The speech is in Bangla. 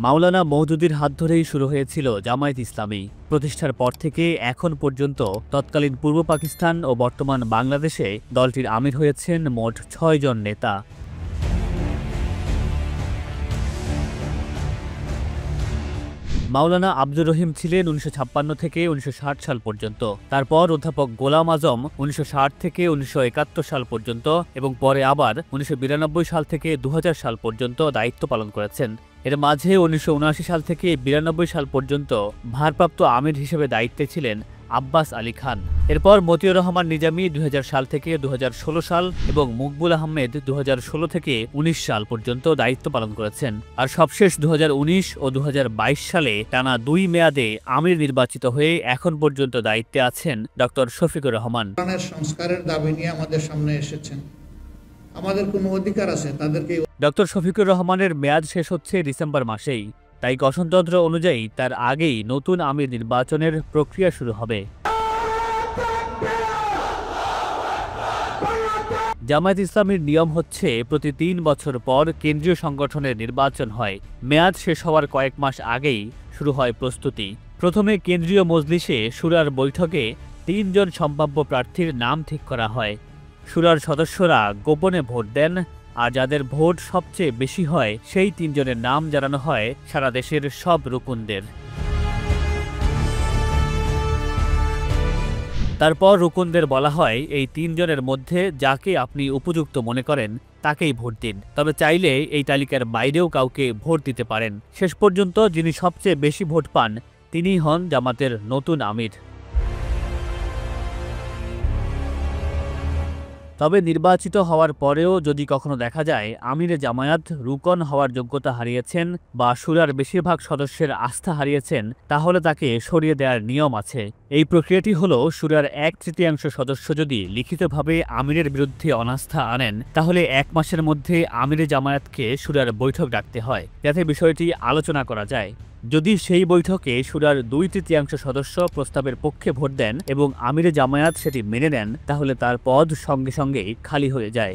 মাওলানা মওদুদীর হাত ধরেই শুরু হয়েছিল জামায়াত ইসলামী। প্রতিষ্ঠার পর থেকে এখন পর্যন্ত তৎকালীন পূর্ব পাকিস্তান ও বর্তমান বাংলাদেশে দলটির আমির হয়েছেন মোট ৬ জন নেতা। মাওলানা আব্দুর রহিম ছিলেন ১৯৫৬ থেকে ১৯৬০ সাল পর্যন্ত। তারপর অধ্যাপক গোলাম আজম ১৯৬০ থেকে ১৯৭১ সাল পর্যন্ত এবং পরে আবার ১৯৯২ সাল থেকে ২০০০ সাল পর্যন্ত দায়িত্ব পালন করেছেন। এর মাঝে ১৯৭৯ সাল থেকে ৯২ সাল পর্যন্ত ভারপ্রাপ্ত আমির হিসেবে দায়িত্বে ছিলেন আব্বাস আলী খান। এরপর মতিউর রহমান নিজামী ২০০০ সাল থেকে ২০১৬ সাল এবং মকবুল আহমেদ ২০১৬ থেকে ১৯ সাল পর্যন্ত দায়িত্ব পালন করেছেন। আর সবশেষ ২০১৯ ও ২০২২ সালে টানা ২ মেয়াদে আমির নির্বাচিত হয়ে এখন পর্যন্ত দায়িত্বে আছেন ডক্টর শফিকুর রহমান। সংস্কারের দাবি নিয়ে আমাদের সামনে এসেছেন, আমাদের কোনো অধিকার আছে তাদেরকে। ডক্টর শফিকুর রহমানের মেয়াদ শেষ হচ্ছে ডিসেম্বর মাসেই, তাই গঠনতন্ত্র অনুযায়ী তার আগেই নতুন আমির নির্বাচনের প্রক্রিয়া শুরু হবে। জামায়াত ইসলামীর নিয়ম হচ্ছে প্রতি ৩ বছর পর কেন্দ্রীয় সংগঠনের নির্বাচন হয়। মেয়াদ শেষ হওয়ার কয়েক মাস আগেই শুরু হয় প্রস্তুতি। প্রথমে কেন্দ্রীয় মজলিসে শুরার বৈঠকে ৩ জন সম্ভাব্য প্রার্থীর নাম ঠিক করা হয়। শুরার সদস্যরা গোপনে ভোট দেন, আর যাদের ভোট সবচেয়ে বেশি হয় সেই ৩ জনের নাম জানানো হয় সারা দেশের সব রুকুনদের। তারপর রুকুনদের বলা হয় এই ৩ জনের মধ্যে যাকে আপনি উপযুক্ত মনে করেন তাকেই ভোট দিন, তবে চাইলে এই তালিকার বাইরেও কাউকে ভোট দিতে পারেন। শেষ পর্যন্ত যিনি সবচেয়ে বেশি ভোট পান তিনিই হন জামাতের নতুন আমির। তবে নির্বাচিত হওয়ার পরেও যদি কখনো দেখা যায় আমিরে জামায়াত রুকন হওয়ার যোগ্যতা হারিয়েছেন বা শুরার বেশিরভাগ সদস্যের আস্থা হারিয়েছেন, তাহলে তাকে সরিয়ে দেওয়ার নিয়ম আছে। এই প্রক্রিয়াটি হলো শুরার ১/৩ সদস্য যদি লিখিতভাবে আমিরের বিরুদ্ধে অনাস্থা আনেন, তাহলে ১ মাসের মধ্যে আমিরে জামায়াতকে শুরার বৈঠক ডাকতে হয়, যাতে বিষয়টি আলোচনা করা যায়। যদি সেই বৈঠকে শুরার ২/৩ সদস্য প্রস্তাবের পক্ষে ভোট দেন এবং আমিরে জামায়াত সেটি মেনে নেন, তাহলে তার পদ সঙ্গে সঙ্গেই খালি হয়ে যায়।